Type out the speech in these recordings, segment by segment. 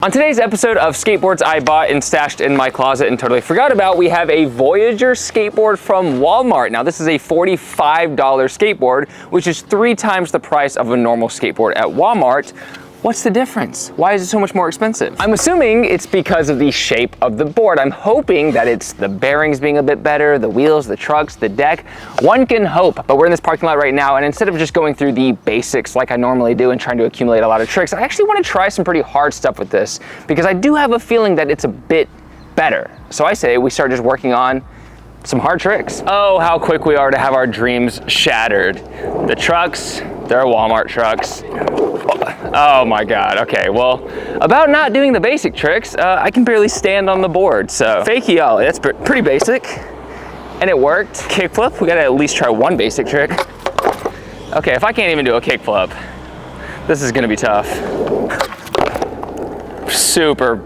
On today's episode of Skateboards I Bought and Stashed in My Closet and Totally Forgot About, we have a Voyager skateboard from Walmart. Now this is a $45 skateboard, which is 3 times the price of a normal skateboard at Walmart. What's the difference? Why is it so much more expensive? I'm assuming it's because of the shape of the board. I'm hoping that it's the bearings being a bit better, the wheels, the trucks, the deck. One can hope, but we're in this parking lot right now, and instead of just going through the basics like I normally do and trying to accumulate a lot of tricks, I actually want to try some pretty hard stuff with this because I do have a feeling that it's a bit better. So I say we start just working on some hard tricks. Oh, how quick we are to have our dreams shattered. The trucks, they're Walmart trucks. Oh my God, okay, well, about not doing the basic tricks, I can barely stand on the board, so. Fakie ollie, that's pretty basic, and it worked. Kickflip, we gotta at least try one basic trick. Okay, if I can't even do a kickflip, this is gonna be tough. Super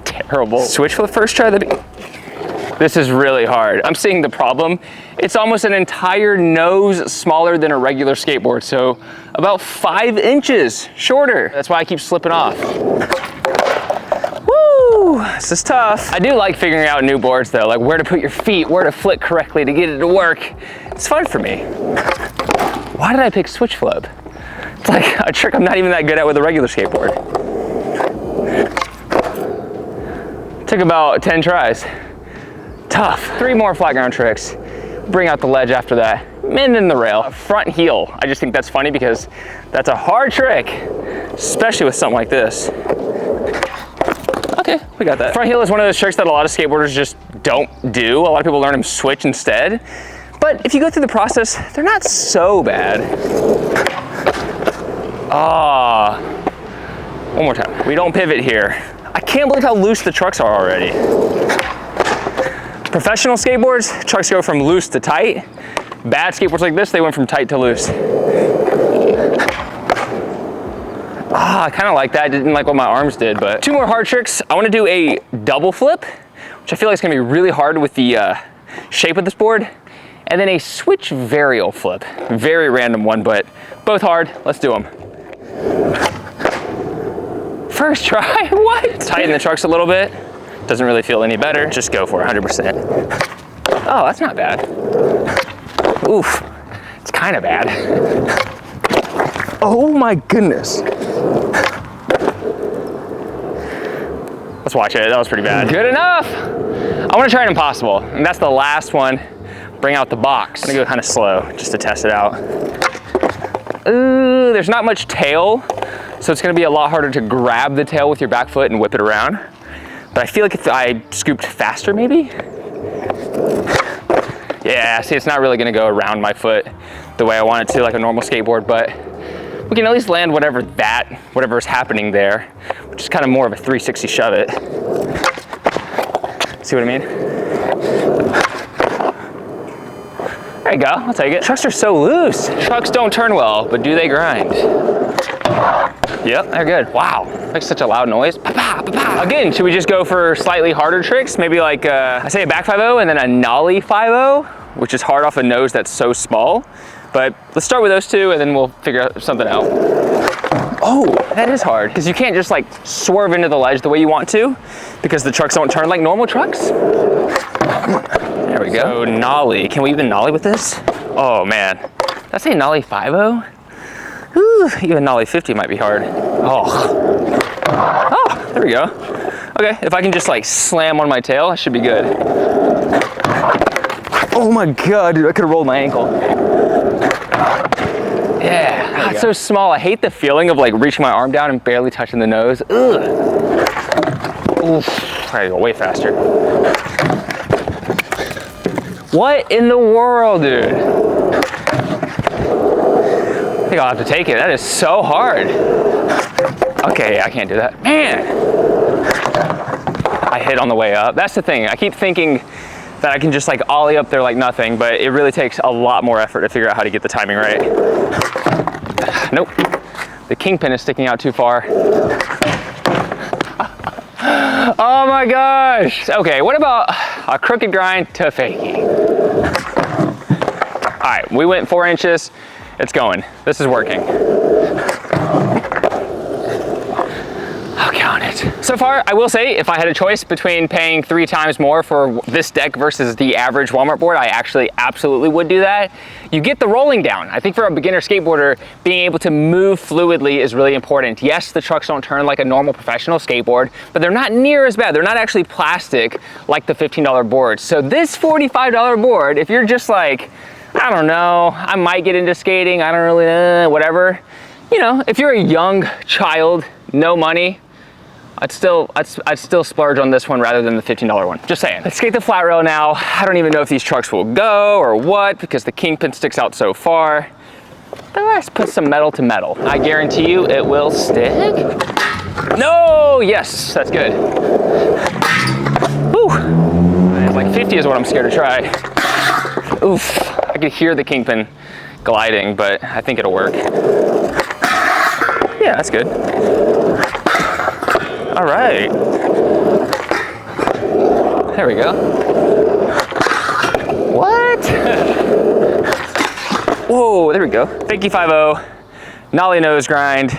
terrible. Switch flip first try, this is really hard. I'm seeing the problem. It's almost an entire nose smaller than a regular skateboard, so about 5 inches shorter. That's why I keep slipping off. Woo, this is tough. I do like figuring out new boards though, like where to put your feet, where to flick correctly to get it to work. It's fun for me. Why did I pick switch flip? It's like a trick I'm not even that good at with a regular skateboard. Took about 10 tries. Tough. 3 more flat ground tricks. Bring out the ledge after that. And then the rail. Front heel. I just think that's funny because that's a hard trick, especially with something like this. Okay, we got that. Front heel is one of those tricks that a lot of skateboarders just don't do. A lot of people learn them switch instead. But if you go through the process, they're not so bad. One more time. We don't pivot here. I can't believe how loose the trucks are already. Professional skateboards, trucks go from loose to tight. Bad skateboards like this, they went from tight to loose. I kind of like that. I didn't like what my arms did, but 2 more hard tricks. I want to do a double flip, which I feel like is going to be really hard with the shape of this board, and then a switch varial flip. Very random one, but both hard. Let's do them. First try, what? Tighten the trucks a little bit. Doesn't really feel any better. Just go for it, 100%. Oh, that's not bad. Oof, it's kind of bad. Oh my goodness. Let's watch it, that was pretty bad. Good enough. I wanna try an impossible, and that's the last one. Bring out the box. I'm gonna go kind of slow, just to test it out. Ooh, there's not much tail, so it's gonna be a lot harder to grab the tail with your back foot and whip it around. But I feel like if I scooped faster, maybe? Yeah, see, it's not really gonna go around my foot the way I want it to, like a normal skateboard, but we can at least land whatever's happening there, which is kind of more of a 360 shove it. See what I mean? There you go, I'll take it. Trucks are so loose. Trucks don't turn well, but do they grind? Yep, they're good. Wow, makes such a loud noise. Again, should we just go for slightly harder tricks? Maybe like, I say a back 5-0 and then a nollie 5-0, which is hard off a nose that's so small. But let's start with those 2 and then we'll figure out something out. Oh, that is hard, because you can't just like swerve into the ledge the way you want to, because the trucks don't turn like normal trucks. There we go. So nollie, can we even nollie with this? Oh man, did I say nollie 5-0? Ooh, even nollie 50 might be hard. Oh, there we go. Okay, if I can just like slam on my tail, I should be good. Oh my God, dude, I could have rolled my ankle. Yeah, that's so small. I hate the feeling of like reaching my arm down and barely touching the nose. Ugh. Oof, I gotta go way faster. What in the world, dude? I think I'll have to take it. That is so hard. Okay, I can't do that. Man! I hit on the way up. That's the thing. I keep thinking that I can just like ollie up there like nothing, but it really takes a lot more effort to figure out how to get the timing right. Nope. The kingpin is sticking out too far. Oh my gosh. Okay, what about a crooked grind to fakie? All right, we went 4 inches. It's going. This is working. I'll count it. So far, I will say, if I had a choice between paying 3 times more for this deck versus the average Walmart board, I actually absolutely would do that. You get the rolling down. I think for a beginner skateboarder, being able to move fluidly is really important. Yes, the trucks don't turn like a normal professional skateboard, but they're not near as bad. They're not actually plastic like the $15 boards. So this $45 board, if you're just like, I don't know, I might get into skating, I don't really, whatever. You know, if you're a young child, no money, I'd still splurge on this one rather than the $15 one. Just saying. Let's skate the flat rail now. I don't even know if these trucks will go or what because the kingpin sticks out so far. But let's put some metal to metal. I guarantee you it will stick. No, yes, that's good. Whew. Like 50 is what I'm scared to try. Oof, I could hear the kingpin gliding, but I think it'll work. Yeah, that's good. All right. There we go. What? Whoa, there we go. Fakie 5-0, nollie nose grind,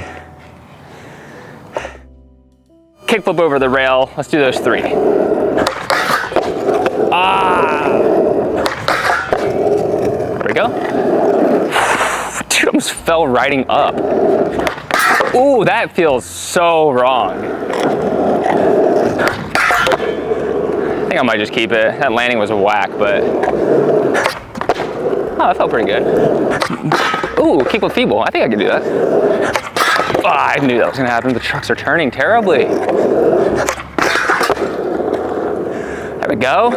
kickflip over the rail. Let's do those 3. Ah. There we go. Dude, I almost fell riding up. Ooh, that feels so wrong. I think I might just keep it. That landing was a whack, but oh, that felt pretty good. Ooh, kickflip feeble. I think I can do that. Oh, I knew that was gonna happen. The trucks are turning terribly. There we go.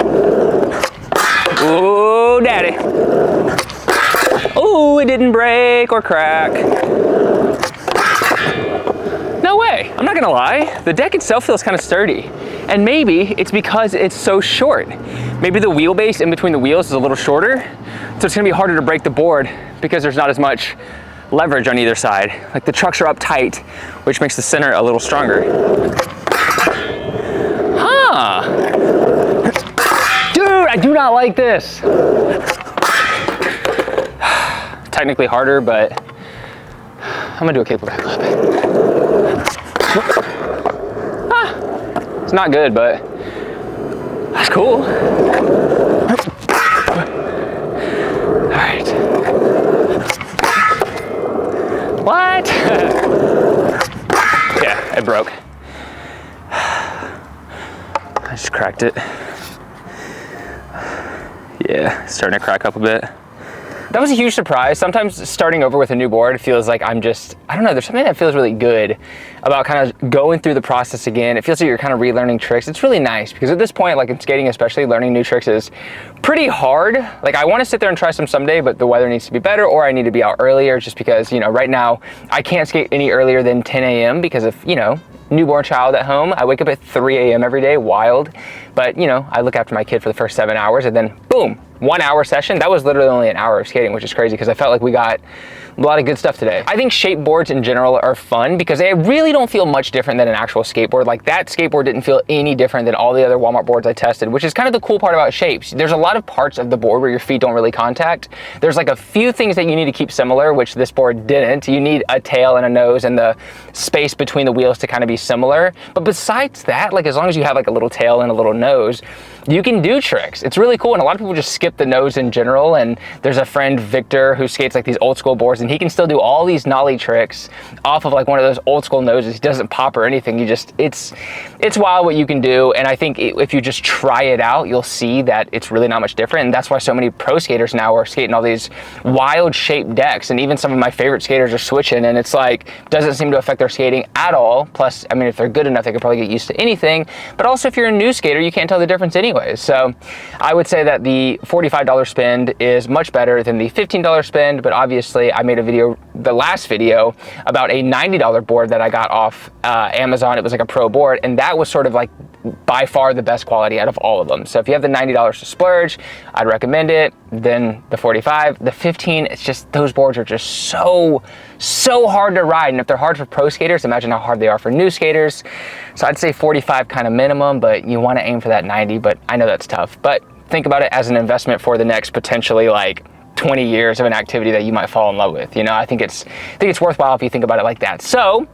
Ooh, daddy. Ooh, it didn't break or crack. No way, I'm not gonna lie. The deck itself feels kind of sturdy. And maybe it's because it's so short. Maybe the wheelbase in between the wheels is a little shorter, so it's gonna be harder to break the board because there's not as much leverage on either side. Like the trucks are up tight, which makes the center a little stronger. Huh. Dude, I do not like this. Technically harder, but I'm gonna do a kickflip backflip. Ah, it's not good, but that's cool. All right. What? Yeah, it broke. I just cracked it. Yeah, it's starting to crack up a bit. That was a huge surprise. Sometimes starting over with a new board feels like I don't know, there's something that feels really good about kind of going through the process again. It feels like you're kind of relearning tricks. It's really nice because at this point, like in skating especially, learning new tricks is pretty hard. Like I want to sit there and try some someday, but the weather needs to be better or I need to be out earlier just because, you know, right now I can't skate any earlier than 10 a.m. because of, you know, newborn child at home. I wake up at 3 a.m. every day, wild. But, you know, I look after my kid for the first 7 hours and then boom, 1 hour session. That was literally only an hour of skating, which is crazy because I felt like we got a lot of good stuff today. I think shape boards in general are fun because they really don't feel much different than an actual skateboard. Like that skateboard didn't feel any different than all the other Walmart boards I tested, which is kind of the cool part about shapes. There's a lot of parts of the board where your feet don't really contact. There's like a few things that you need to keep similar, which this board didn't. You need a tail and a nose and the space between the wheels to kind of be similar. But besides that, like as long as you have like a little tail and a little nose, you can do tricks. It's really cool. And a lot of people just skip the nose in general. And there's a friend, Victor, who skates like these old school boards and he can still do all these nollie tricks off of like one of those old school noses. He doesn't pop or anything. It's wild what you can do. And I think if you just try it out, you'll see that it's really not much different. And that's why so many pro skaters now are skating all these wild shaped decks. And even some of my favorite skaters are switching and it's like, doesn't seem to affect their skating at all. Plus, I mean, if they're good enough, they could probably get used to anything. But also if you're a new skater, you can't tell the difference anyways. So I would say that the $45 spend is much better than the $15 spend, but obviously I made a video, the last video, about a $90 board that I got off Amazon. It was like a pro board, and that was sort of like by far the best quality out of all of them. So if you have the $90 to splurge, I'd recommend it. Then the 45, the 15, it's just, those boards are just so hard to ride. And if they're hard for pro skaters, imagine how hard they are for new skaters. So I'd say 45 kind of minimum, but you want to aim for that 90, but I know that's tough. But think about it as an investment for the next potentially like 20 years of an activity that you might fall in love with. You know, I think it's worthwhile if you think about it like that. So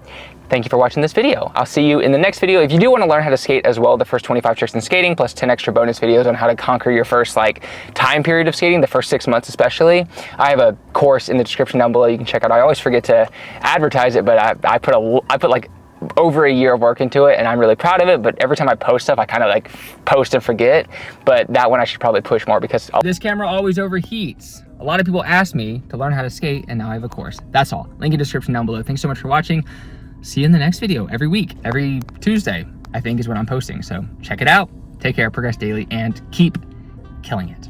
thank you for watching this video. I'll see you in the next video. If you do want to learn how to skate as well, the first 25 tricks in skating plus 10 extra bonus videos on how to conquer your first like time period of skating, the first 6 months especially, I have a course in the description down below you can check out. I always forget to advertise it, but I put like over a year of work into it, and I'm really proud of it. But every time I post stuff, I kind of like post and forget. But that one I should probably push more because this camera always overheats. A lot of people ask me to learn how to skate, and now I have a course. That's all. Link in the description down below. Thanks so much for watching. See you in the next video every week. Every Tuesday, I think, is when I'm posting. So check it out. Take care, progress daily, and keep killing it.